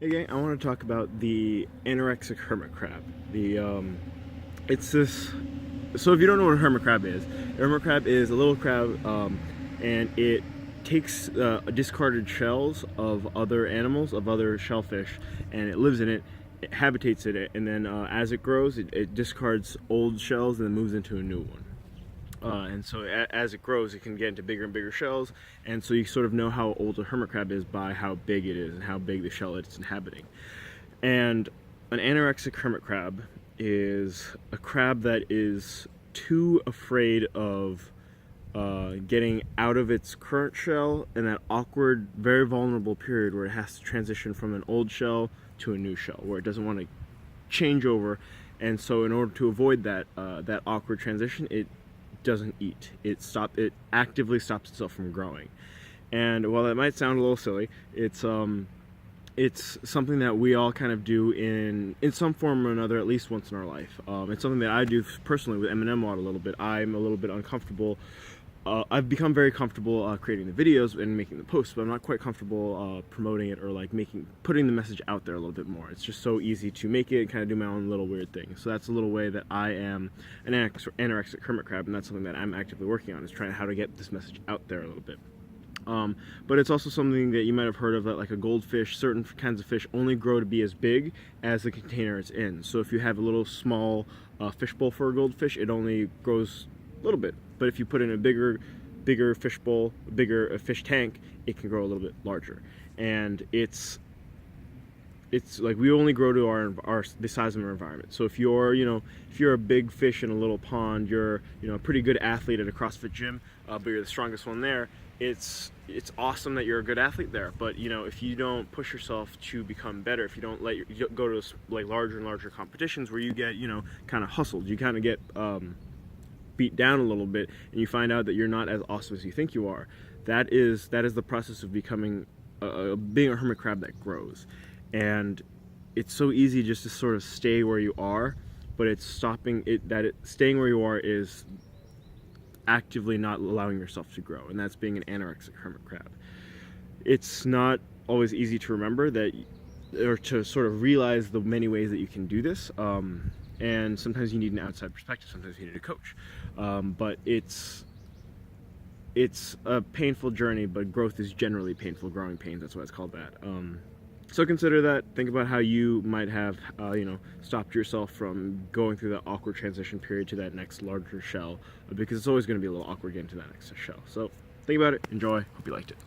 Hey gang, I want to talk about the anorexic hermit crab. It's this. So if you don't know what a hermit crab is, a hermit crab is a little crab, and it takes discarded shells of other animals, of other shellfish, and it lives in it. It habitates in it, and then as it grows, it discards old shells and then moves into a new one. And so as it grows, it can get into bigger and bigger shells, and so you sort of know how old a hermit crab is by how big it is and how big the shell it's inhabiting. And an anorexic hermit crab is a crab that is too afraid of getting out of its current shell in that awkward, very vulnerable period where it has to transition from an old shell to a new shell, where it doesn't want to change over. And so in order to avoid that awkward transition, it doesn't eat. It actively stops itself from growing. And while that might sound a little silly, it's something that we all kind of do in some form or another at least once in our life. It's something that I do personally with M&M a little bit. I'm a little bit uncomfortable. I've become very comfortable creating the videos and making the posts, but I'm not quite comfortable promoting it or like putting the message out there a little bit more. It's just so easy to make it and kind of do my own little weird thing. So that's a little way that I am an anorexic hermit crab, and that's something that I'm actively working on, is trying how to get this message out there a little bit. But it's also something that you might have heard of, that like a goldfish, certain kinds of fish only grow to be as big as the container it's in. So if you have a little small fishbowl for a goldfish, it only grows a little bit. But if you put in a bigger fishbowl, a fish tank, it can grow a little bit larger. And it's like we only grow to the size of our environment. So if you're a big fish in a little pond, you're a pretty good athlete at a CrossFit gym, but you're the strongest one there. It's awesome that you're a good athlete there, but if you don't push yourself to become better, if you don't go to like larger and larger competitions where you get kind of hustled, you kind of get beat down a little bit, and you find out that you're not as awesome as you think you are. That is the process of becoming being a hermit crab that grows. And it's so easy just to sort of stay where you are, but it's staying where you are is actively not allowing yourself to grow, and that's being an anorexic hermit crab. It's not always easy to remember that, or to sort of realize the many ways that you can do this, and sometimes you need an outside perspective, sometimes you need a coach, but it's a painful journey, but growth is generally painful. Growing pains, that's why it's called that. So consider that. Think about how you might have, stopped yourself from going through that awkward transition period to that next larger shell, because it's always going to be a little awkward getting to that next shell. So think about it. Enjoy. Hope you liked it.